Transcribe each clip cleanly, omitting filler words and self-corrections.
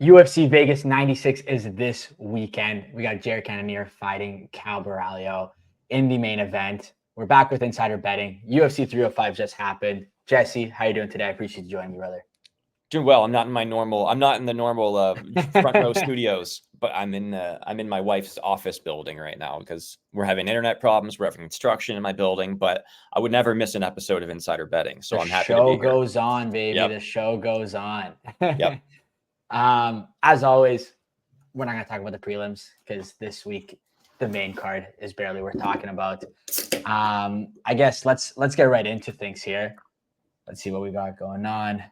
UFC Vegas 96 is this weekend. We got Jared Cannonier fighting Caio Borralho in the main event. We're back with insider betting. UFC 305 just happened. Jesse, how you doing today? I appreciate you joining me, brother. Doing well. I'm not in the normal front row studios, but I'm in my wife's office building right now because we're having internet problems. We're having construction in my building, but I would never miss an episode of Insider Betting. So I'm happy to be here. The show goes on, baby. Yep. The show goes on. Yep. As always, we're not going to talk about the prelims because this week the main card is barely worth talking about. I guess let's get right into things here. Let's see what we got going on.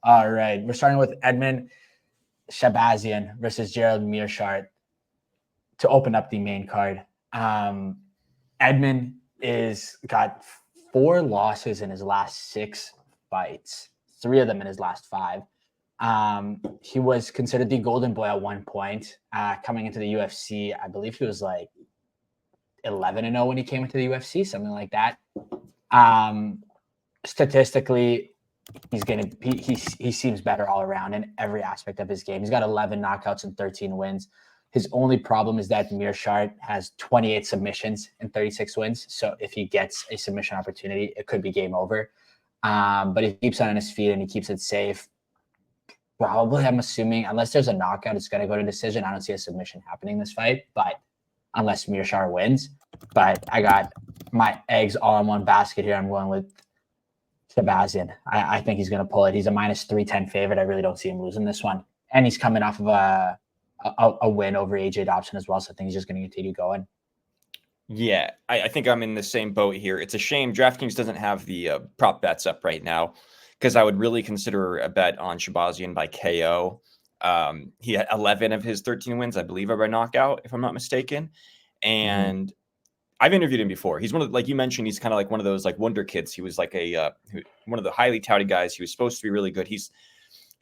All right, we're starting with Edmen Shabazyan versus Gerald Meerschaert to open up the main card. Edmen is got 4 losses in his last 6 fights, 3 of them in his last 5. He was considered the golden boy at one point. Coming into the UFC, I believe he was like 11-0 when he came into the UFC, something like that. Statistically, he seems better all around in every aspect of his game. He's got 11 knockouts and 13 wins. His only problem is that Meerschaert has 28 submissions and 36 wins. So if he gets a submission opportunity, it could be game over. But he keeps on his feet and he keeps it safe. Probably, I'm assuming, unless there's a knockout, it's going to go to decision. I don't see a submission happening in this fight, but unless Meerschaert wins. But I got my eggs all in one basket here. I'm going with Shabazyan. I think he's going to pull it. He's a minus 310 favorite. I really don't see him losing this one. And he's coming off of a win over AJ Dobson as well, so I think he's just going to continue going. Yeah, I think I'm in the same boat here. It's a shame DraftKings doesn't have the prop bets up right now because I would really consider a bet on Shabazyan by KO. He had 11 of his 13 wins, I believe, are by knockout, if I'm not mistaken. And I've interviewed him before. He's one of, like you mentioned, he's kind of like one of those like wonder kids. He was like one of the highly touted guys. He was supposed to be really good. He's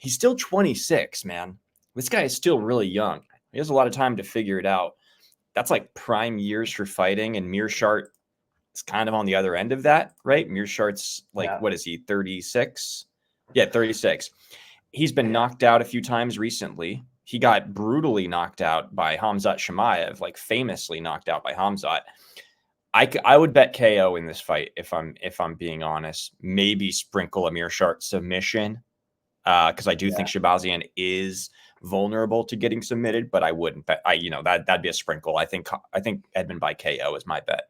still 26, man. This guy is still really young. He has a lot of time to figure it out. That's like prime years for fighting, and Meerschaert is kind of on the other end of that, right? Meerschaert's like, What is he, 36? Yeah, 36. He's been knocked out a few times recently. He got brutally knocked out by Khamzat Chimaev, like famously knocked out by Khamzat. I would bet KO in this fight if I'm being honest. Maybe sprinkle a Meerschaert submission because I do think Shabazyan is vulnerable to getting submitted, but I wouldn't bet. That'd be a sprinkle. I think Edmen by KO is my bet.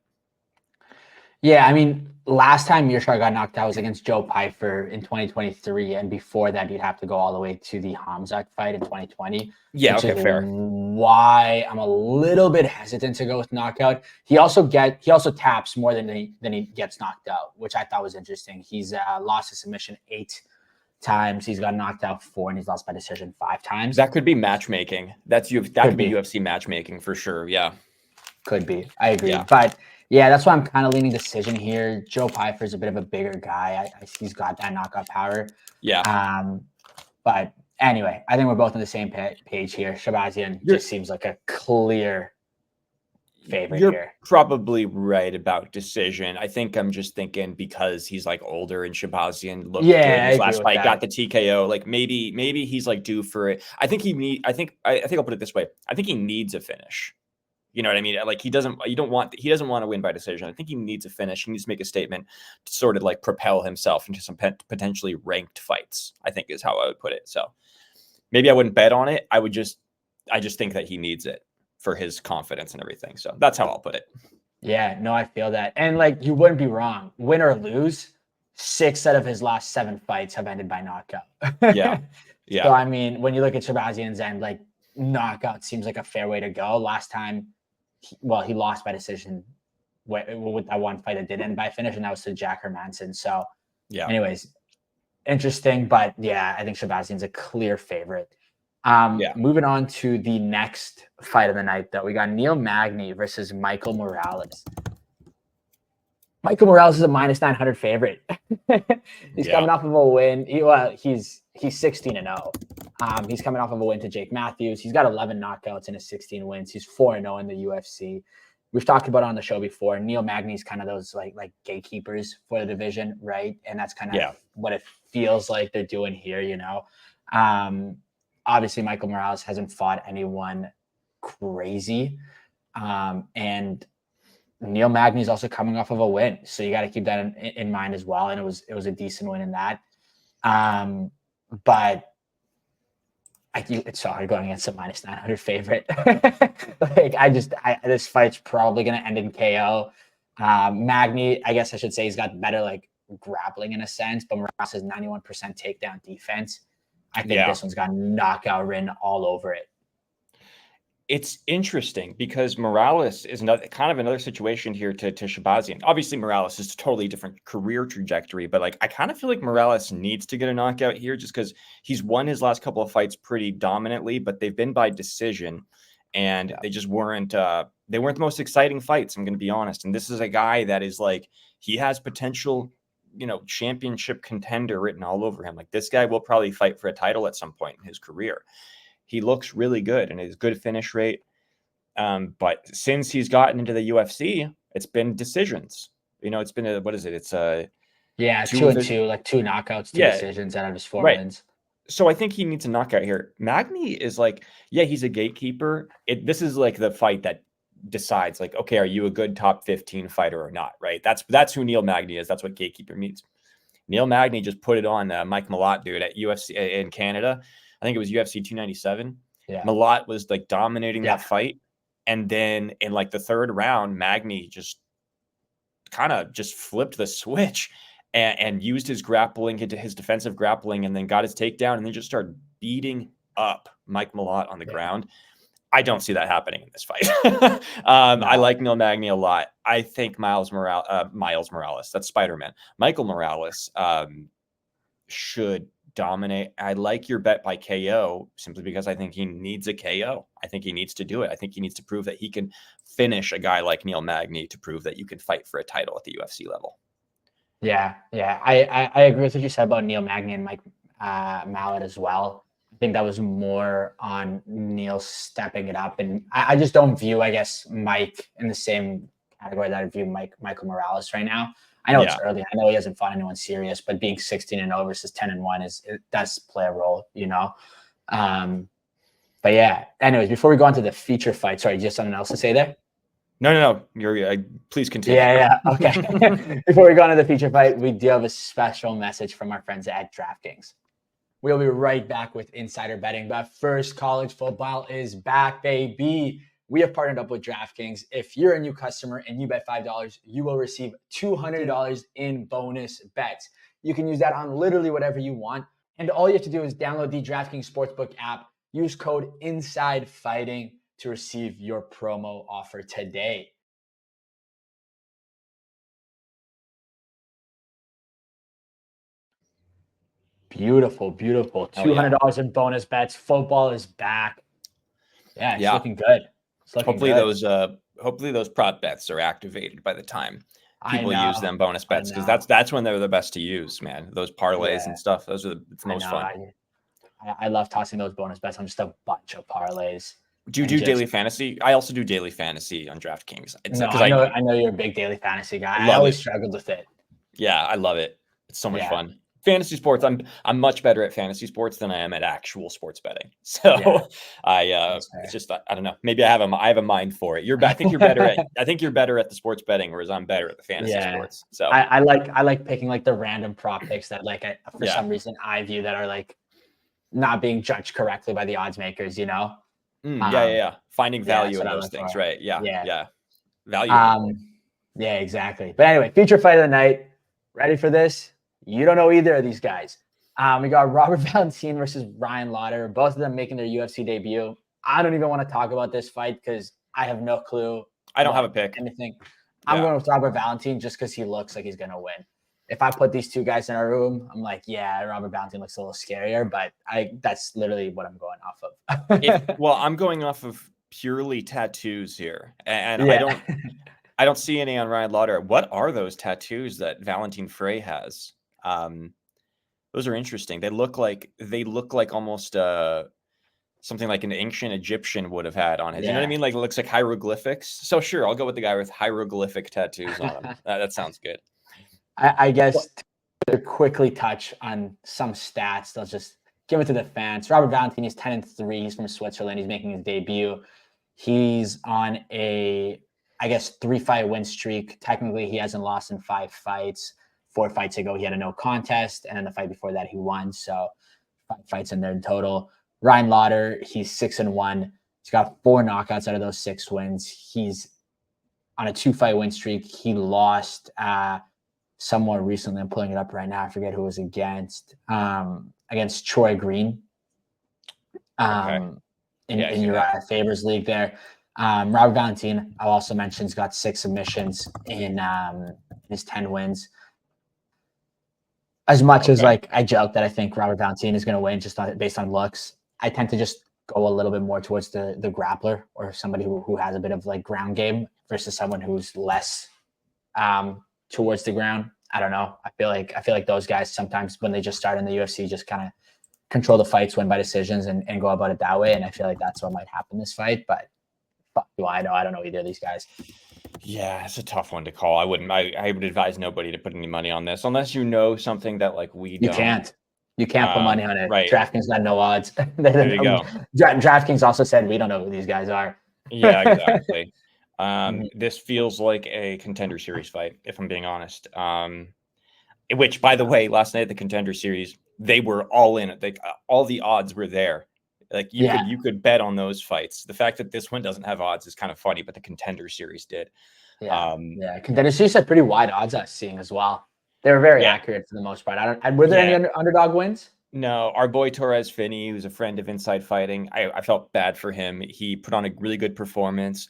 Yeah, I mean, last time Meerschaert got knocked out was against Joe Pyfer in 2023, and before that, you'd have to go all the way to the Khamzat fight in 2020. Yeah, okay, fair. Why I'm a little bit hesitant to go with knockout. He also taps more than he gets knocked out, which I thought was interesting. He's lost a submission 8 times. He's got knocked out 4, and he's lost by decision 5 times. That could be matchmaking. That could be UFC matchmaking for sure. Yeah, could be. I agree, but. Yeah, that's why I'm kind of leaning decision here. Joe Pyfer is a bit of a bigger guy. He's got that knockout power. Yeah. But anyway, I think we're both on the same page here. Shabazyan just seems like a clear favorite here. You're probably right about decision. I think I'm just thinking because he's like older and Shabazyan looked good in his last fight, got the TKO. Like maybe he's like due for it. I think I'll put it this way. I think he needs a finish. You know what I mean? Like he doesn't want to win by decision. I think he needs a finish. He needs to make a statement to sort of like propel himself into some potentially ranked fights, I think is how I would put it. So maybe I wouldn't bet on it. I just think that he needs it for his confidence and everything. So that's how I'll put it. Yeah, no, I feel that. And like, you wouldn't be wrong. Win or lose, 6 out of his last 7 fights have ended by knockout. Yeah. Yeah. So, I mean, when you look at Shabazyan's end, like knockout seems like a fair way to go. Last time, he lost by decision with that one fight that did end by finish, and that was to Jack Hermansson. So, anyways, interesting. But, yeah, I think Shabazyan's a clear favorite. Moving on to the next fight of the night, though. We got Neil Magny versus Michael Morales. Michael Morales is a minus 900 favorite. He's coming off of a win. He's 16-0. He's coming off of a win to Jake Matthews. He's got 11 knockouts in his 16 wins. He's 4-0 in the UFC. We've talked about it on the show before. Neil Magny's kind of those like gatekeepers for the division, right? And that's kind of what it feels like they're doing here, you know. obviously Michael Morales hasn't fought anyone crazy. And Neil Magny is also coming off of a win. So you got to keep that in mind as well. And it was a decent win in that. But it's so hard going against a minus 900 favorite. This fight's probably going to end in KO. Magny, I guess I should say, he's got better like grappling in a sense, but Morales has 91% takedown defense. I think this one's got knockout written all over it. It's interesting because Morales is another situation here to Shabazyan. Obviously, Morales is a totally different career trajectory, but like I kind of feel like Morales needs to get a knockout here just because he's won his last couple of fights pretty dominantly, but they've been by decision, and they just weren't the most exciting fights. I'm going to be honest. And this is a guy that is like, he has potential, championship contender written all over him. Like, this guy will probably fight for a title at some point in his career. He looks really good and his good finish rate. But since he's gotten into the UFC, it's been decisions. It's been It's 2-2, like 2 knockouts, 2 decisions out of his 4 wins. So I think he needs a knockout here. Magny is like, he's a gatekeeper. This is like the fight that decides, like, okay, are you a good top 15 fighter or not? Right. That's who Neil Magny is. That's what gatekeeper means. Neil Magny just put it on Mike Malott, dude, at UFC in Canada. I think it was UFC 297. Yeah. Malott was like dominating that fight. And then in like the 3rd round, Magny just kind of just flipped the switch and used his grappling into his defensive grappling, and then got his takedown, and then just started beating up Mike Malott on the ground. I don't see that happening in this fight. I like Neil Magny a lot. I think Miles Morales, that's Spider-Man. Michael Morales should dominate. I like your bet by KO simply because I think he needs a KO. I think he needs to do it. I think he needs to prove that he can finish a guy like Neil Magny to prove that you can fight for a title at the UFC level. Yeah. I agree with what you said about Neil Magny and Mike Malott as well. I think that was more on Neil stepping it up. And I just don't view, I guess, Mike in the same category that I view Michael Morales right now. I know it's early. I know he hasn't fought anyone serious, but being 16-0 versus 10-1 it does play a role, But yeah, anyways, before we go on to the feature fight, sorry, just something else to say there? No. Please continue. Yeah. Okay. Before we go on to the feature fight, we do have a special message from our friends at DraftKings. We'll be right back with insider betting, but first, college football is back, baby. We have partnered up with DraftKings. If you're a new customer and you bet $5, you will receive $200 in bonus bets. You can use that on literally whatever you want. And all you have to do is download the DraftKings Sportsbook app, use code INSIDEFIGHTING to receive your promo offer today. Beautiful. $200 in bonus bets. Football is back. Yeah, it's looking good. Hopefully those prop bets are activated by the time people use them bonus bets, because that's when they're the best to use, man. Those parlays and stuff. Those are it's most fun. I love tossing those bonus bets on just a bunch of parlays. Do you do daily fantasy? I also do daily fantasy on DraftKings. I know you're a big daily fantasy guy. I always struggled with it. Yeah, I love it. It's so much fun. Fantasy sports, I'm much better at fantasy sports than I am at actual sports betting. So it's just, I don't know. Maybe I have a mind for it. I think you're better at the sports betting, whereas I'm better at the fantasy sports. So I like picking like the random prop picks that for some reason I view that are like not being judged correctly by the odds makers, Finding value in those things, right? Yeah. Value. Yeah, exactly. But anyway, feature fight of the night. Ready for this? You don't know either of these guys. We got Robert Valentin versus Ryan Loder, both of them making their UFC debut. I don't even want to talk about this fight because I have no clue. I don't have a pick. Anything. I'm going with Robert Valentin just because he looks like he's going to win. If I put these two guys in a room, I'm like, Robert Valentin looks a little scarier, but that's literally what I'm going off of. I'm going off of purely tattoos here. And I don't see any on Ryan Loder. What are those tattoos that Valentin Frey has? Those are interesting. They look like almost something like an ancient Egyptian would have had on it. You know what I mean? Like, it looks like hieroglyphics. So sure, I'll go with the guy with hieroglyphic tattoos on him. That sounds good. I guess to quickly touch on some stats, they'll just give it to the fans. Robert Valentin is 10-3. He's from Switzerland. He's making his debut. He's on a, I guess, 3-fight win streak. Technically, he hasn't lost in 5 fights. 4 fights ago, he had a no contest, and then the fight before that, he won. So 5 fights in there in total. Ryan Loder, he's 6-1. He's got 4 knockouts out of those 6 wins. He's on a 2-fight win streak. He lost somewhat recently. I'm pulling it up right now. I forget who it was against Troy Green. In Uriah Faber's league there. Robert Valentin, I'll also mention, has got 6 submissions in his 10 wins. As much as like I joke that I think Robert Valentin is going to win just based on looks, I tend to just go a little bit more towards the grappler or somebody who has a bit of like ground game versus someone who's less towards the ground. I don't know. I feel like those guys sometimes when they just start in the UFC just kind of control the fights, win by decisions, and go about it that way. And I feel like that's what might happen this fight. But fuck do I know? I don't know either of these guys. Yeah, it's a tough one to call. I would advise nobody to put any money on this unless you know something that like we don't. You can't put money on it. Right. DraftKings got no odds. There you go. DraftKings also said we don't know who these guys are. Yeah, exactly. This feels like a contender series fight, if I'm being honest. Which, by the way, last night at the contender series, they were all in it. Like all the odds were there. Like you could bet on those fights. The fact that this one doesn't have odds is kind of funny, but the contender series did. Contender series had pretty wide odds I was seeing as well. They were very accurate for the most part. Were there any underdog wins? No, our boy Torres Finney, who's a friend of Inside Fighting, I felt bad for him. He put on a really good performance,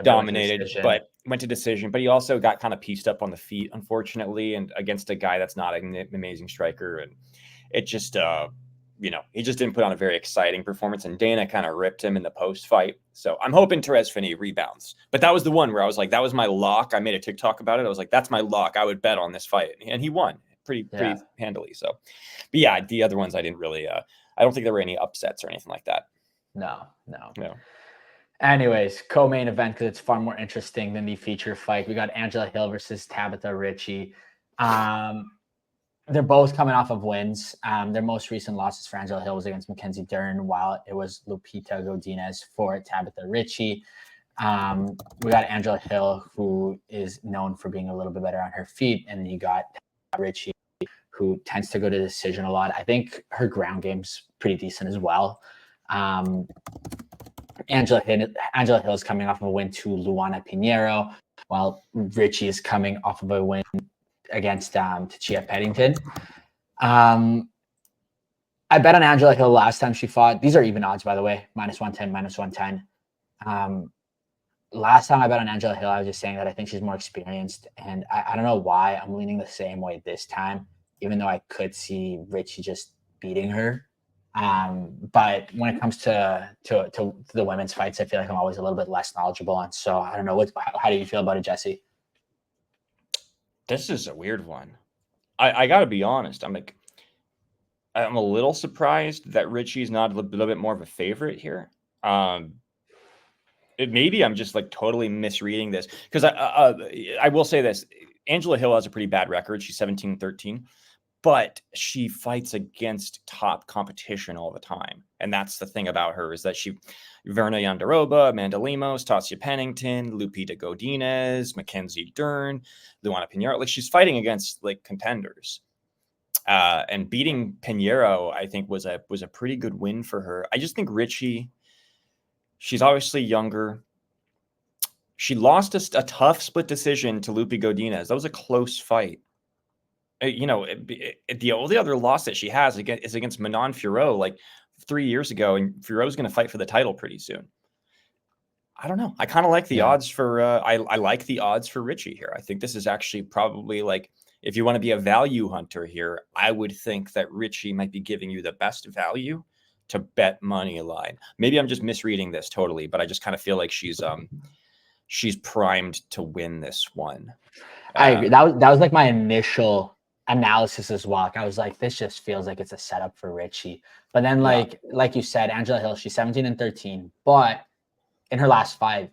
dominated, but went to decision. But he also got kind of pieced up on the feet, unfortunately, and against a guy that's not an amazing striker. And it just, he just didn't put on a very exciting performance. And Dana kind of ripped him in the post fight. So I'm hoping Torres Finney rebounds. But that was the one where I was like, that was my lock. I made a TikTok about it. I was like, that's my lock. I would bet on this fight, and he won pretty handily. So, but yeah, the other ones I didn't really. I don't think there were any upsets or anything like that. No. Anyways, co-main event because it's far more interesting than the feature fight. We got Angela Hill versus Tabatha Ricci. They're both coming off of wins. Their most recent losses for Angela Hill was against Mackenzie Dern, while it was Lupita Godinez for Tabatha Ricci. We got Angela Hill, who is known for being a little bit better on her feet, and you got Ricci, who tends to go to decision a lot. I think her ground game's pretty decent as well. Angela Hill is coming off of a win to Luana Pinheiro, while Ricci is coming off of a win against Tachia Pennington. I bet on Angela Hill last time she fought. These are even odds, by the way, -110, -110. Last time I bet on Angela Hill, I was just saying that I think she's more experienced, and I don't know why I'm leaning the same way this time, even though I could see Ricci just beating her. But when it comes to the women's fights, I feel like I'm always a little bit less knowledgeable on. So I don't know. How do you feel about it, Jesse? This is a weird one. I got to be honest. I'm a little surprised that Ricci's not a little bit more of a favorite here. Maybe I'm just like totally misreading this because I will say this. Angela Hill has a pretty bad record. She's 17-13, but she fights against top competition all the time. And that's the thing about her is that Verna Yondaroba, Amanda Lemos, Tasia Pennington, Lupita Godinez, Mackenzie Dern, Luana Pinheiro. Like she's fighting against like contenders. And beating Pinheiro, I think was a pretty good win for her. I just think Ricci, she's obviously younger. She lost a tough split decision to Lupi Godinez. That was a close fight. The only other loss that she has is against Manon Fiorot like 3 years ago, and Fiorot's going to fight for the title pretty soon. I don't know. I kind of like the odds for I like the odds for Ricci here. I think this is actually probably like if you want to be a value hunter here, I would think that Ricci might be giving you the best value to bet money line. Maybe I'm just misreading this totally, but I just kind of feel like she's primed to win this one. I agree. That was like my initial analysis as well. Like I was like, this just feels like it's a setup for Ricci. But then like you said, Angela Hill, she's 17-13, but in her last five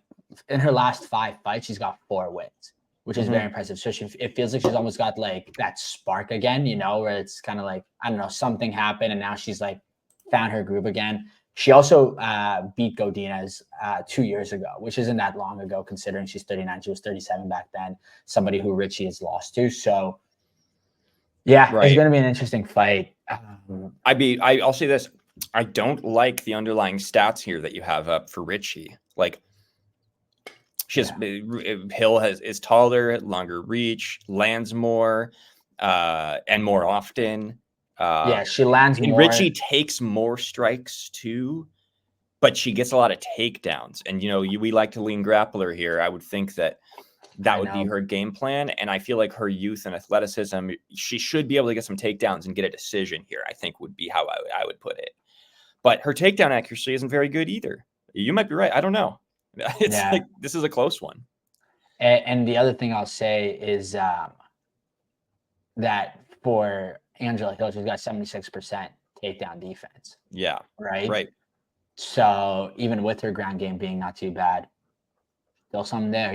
fights, she's got 4 wins, which is very impressive. So it feels like she's almost got like that spark again, where it's kind of like, I don't know, something happened and now she's like found her groove again. She also beat Godinez 2 years ago, which isn't that long ago considering she's 39. She was 37 back then, somebody who Ricci has lost to. So, yeah, it's going to be an interesting fight. I'll say this. I don't like the underlying stats here that you have up for Ricci. Like, Hill is taller, longer reach, lands more, and more often. She lands more. Ricci takes more strikes too, but she gets a lot of takedowns. And we like to lean grappler here. I would think that would be her game plan. And I feel like her youth and athleticism, she should be able to get some takedowns and get a decision here, I think would be how I would put it. But her takedown accuracy isn't very good either. You might be right. I don't know. It's like, this is a close one. And the other thing I'll say is that for Angela Hill, she's got 76% takedown defense. Yeah. Right. So even with her ground game being not too bad, still something there,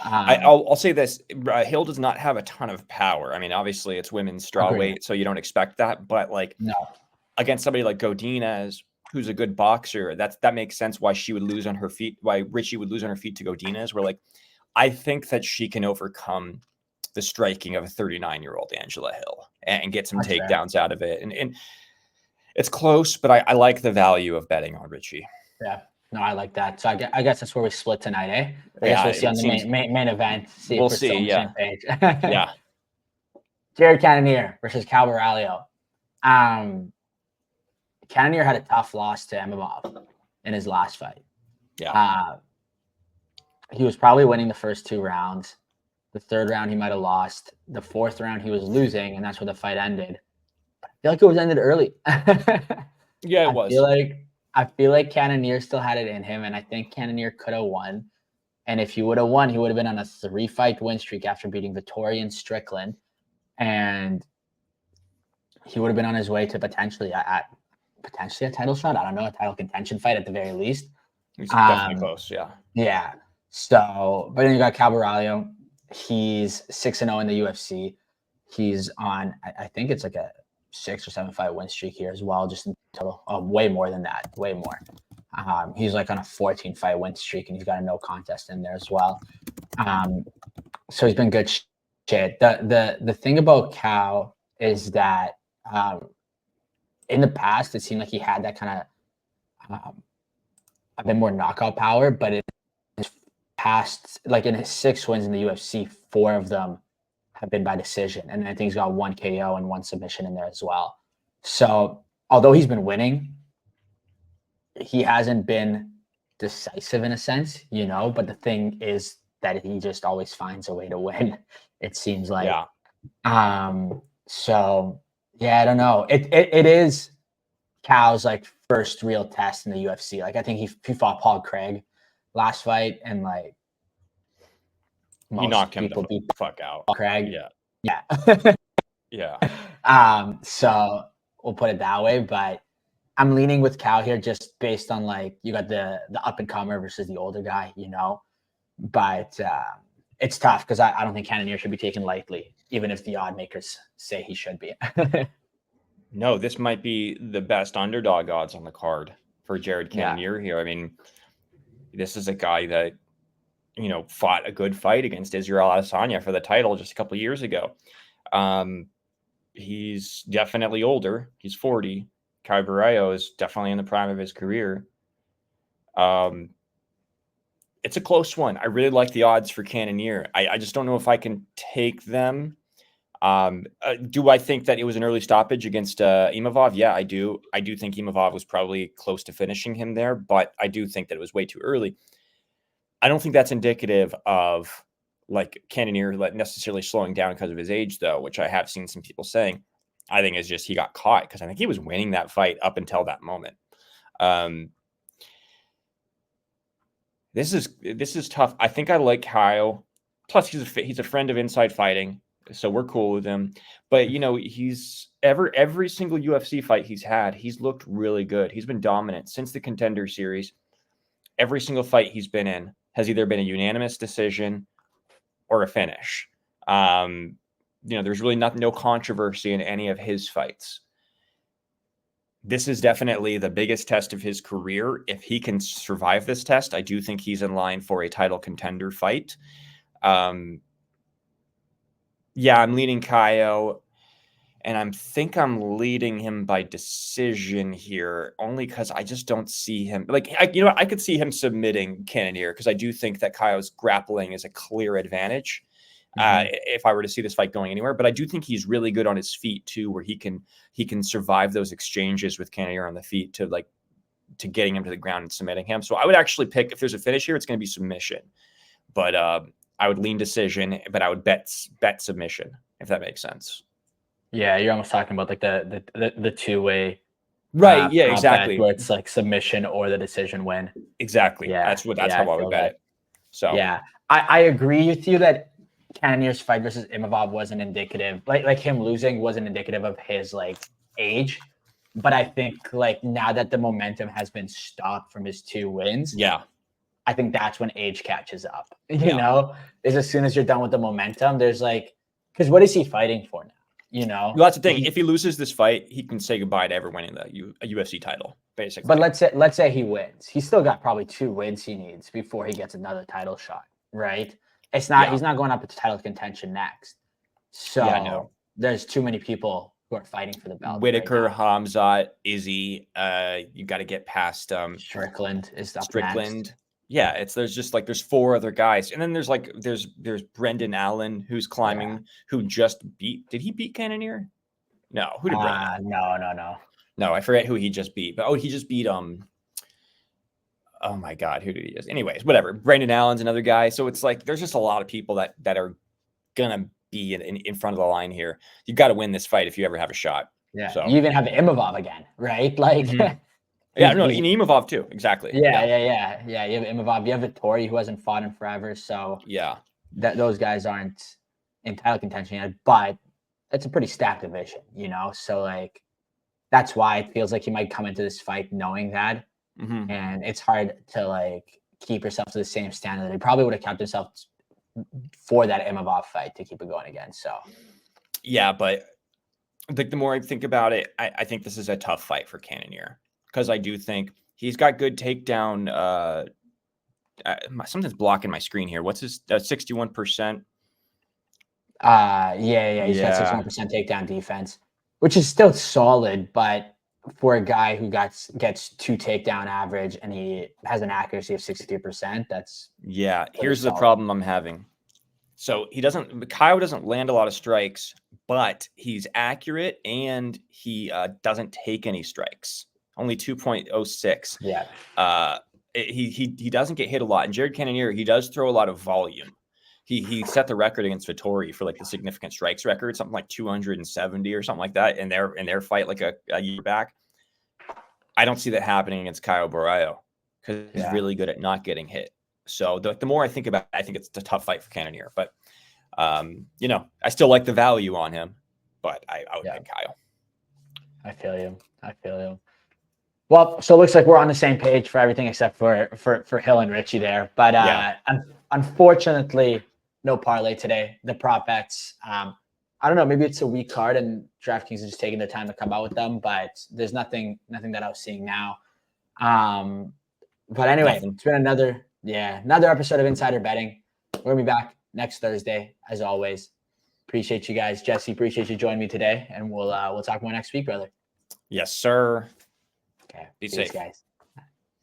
I'll say this. Hill does not have a ton of power. I mean, obviously it's women's strawweight, so you don't expect that. But against somebody like Godinez, who's a good boxer, that makes sense why she would lose on her feet, why Ricci would lose on her feet to Godinez. Where I think that she can overcome the striking of a 39-year-old Angela Hill and get some takedowns out of it. And it's close, but I like the value of betting on Ricci. Yeah. No, I like that. So I guess that's where we split tonight, eh? I guess we'll see on the main event. We'll see. Yeah. Yeah. Jared Cannonier versus Caio Borralho. Cannonier had a tough loss to Imavov in his last fight. Yeah. He was probably winning the first 2 rounds. The 3rd round he might have lost. The 4th round he was losing, and that's where the fight ended. I feel like it was ended early. Yeah, it was. I feel like Cannonier still had it in him, and I think Cannonier could have won. And if he would have won, he would have been on a 3-fight win streak after beating Vettori and Strickland, and he would have been on his way to potentially a title shot. I don't know, a title contention fight at the very least. He's definitely close. Yeah. Yeah. So, but then you got Caio Borralho. He's 6-0 in the UFC. He's on, I think it's like a 6 or 7 fight win streak here as well, just in total. Way more than that, way more. He's like on a 14 fight win streak, and he's got a no contest in there as well. So he's been good shit. The thing about Caio is that in the past, it seemed like he had that kind of a bit more knockout power, but in his past, like in his 6 wins in the UFC, 4 of them have been by decision. And I think he's got 1 KO and 1 submission in there as well. So although he's been winning, he hasn't been decisive in a sense, but the thing is that he just always finds a way to win, it seems like. Yeah. So yeah, I don't know. It is Caio's like first real test in the UFC. Like I think he fought Paul Craig last fight, and like he knocked him the fuck out. Paul Craig. Yeah. Yeah. So we'll put it that way, but I'm leaning with Caio here just based on like you got the up and comer versus the older guy, but it's tough because I don't think Cannonier should be taken lightly, even if the odd makers say he should be. No, this might be the best underdog odds on the card for Jared Cannonier here. I mean, this is a guy that, fought a good fight against Israel Adesanya for the title just a couple of years ago. He's definitely older. He's 40. Caio Borralho is definitely in the prime of his career. It's a close one. I really like the odds for Cannonier. I just don't know if I can take them. Do I think that it was an early stoppage against Imavov? Yeah, I do. I do think Imavov was probably close to finishing him there, but I do think that it was way too early. I don't think that's indicative of like Cannonier necessarily slowing down because of his age, though, which I have seen some people saying. I think it's just he got caught because I think he was winning that fight up until that moment. This is tough. I think I like Caio. Plus, he's a friend of Inside Fighting, so we're cool with him. But he's every single UFC fight he's had, he's looked really good. He's been dominant since the Contender series. Every single fight he's been in has either been a unanimous decision or a finish. There's really no controversy in any of his fights. This is definitely the biggest test of his career. If he can survive this test, I do think he's in line for a title contender fight. Yeah, I'm leading Caio, and I'm leading him by decision here, only because I just don't see him. Like, I could see him submitting Cannonier, because I do think that Caio's grappling is a clear advantage. If I were to see this fight going anywhere, but I do think he's really good on his feet too, where he can survive those exchanges with Cannonier on the feet to getting him to the ground and submitting him. So I would actually pick, if there's a finish here, it's going to be submission, but I would lean decision, but I would bet submission, if that makes sense. Yeah, you're almost talking about like the two-way, right? Yeah, exactly. Where it's like submission or the decision win. Exactly. Yeah, that's how I would bet it. So yeah, I agree with you that Cannonier's fight versus Imavov wasn't indicative, like him losing wasn't indicative of his like age, but I think like now that the momentum has been stopped from his 2 wins, I think that's when age catches up. You know, is as soon as you're done with the momentum, there's like, because what is he fighting for now? You know, well, that's the thing. If he loses this fight, he can say goodbye to ever winning a UFC title, basically. But let's say he wins. He's still got probably 2 wins he needs before he gets another title shot, right? It's not he's not going up into title contention next. So there's too many people who are fighting for the belt. Whitaker, Hamzat, Izzy. You got to get past Strickland is up Strickland. next. Yeah, there's 4 other guys, and then there's Brendan Allen, who's climbing, who just did he beat Cannonier? No, who did Brendan? No, I forget who he just beat, but he just beat oh my God, who did he just? Anyways, whatever. Brendan Allen's another guy. So it's like there's just a lot of people that are gonna be in front of the line here. You got to win this fight if you ever have a shot. Yeah. So you even have Imavov again, right? Like Imavov too. Exactly. Yeah. You have Imavov, you have Vittori, who hasn't fought in forever. So those guys aren't in title contention yet, but it's a pretty stacked division, you know? So like that's why it feels like he might come into this fight knowing that. And it's hard to like keep yourself to the same standard. He probably would have kept himself for that Imavov fight to keep it going again. So yeah, but the more I think about it, I think this is a tough fight for Cannonier, because I do think he's got good takedown. Something's blocking my screen here. What's his 61%? He's got 61% takedown defense, which is still solid, but for a guy who gets 2 takedown average and he has an accuracy of 63%, that's here's solid. The problem I'm having. So Caio doesn't land a lot of strikes, but he's accurate and he doesn't take any strikes. Only 2.06. Yeah. He doesn't get hit a lot. And Jared Cannonier, he does throw a lot of volume. He set the record against Vittori for like the significant strikes record, something like 270 or something like that in their fight like a year back. I don't see that happening against Caio Borralho, because he's really good at not getting hit. So the more I think about it, I think it's a tough fight for Cannonier. But I still like the value on him, but I would pick Caio. I feel you. Well, so it looks like we're on the same page for everything except for Hill and Ricci there. But unfortunately, no parlay today. The prop bets, I don't know, maybe it's a weak card and DraftKings is just taking their time to come out with them, but there's nothing that I was seeing now. But anyway, it's been another episode of Insider Betting. We're gonna be back next Thursday, as always. Appreciate you guys. Jesse, appreciate you joining me today, and we'll talk more next week, brother. Yes, sir. Okay. Be safe, guys.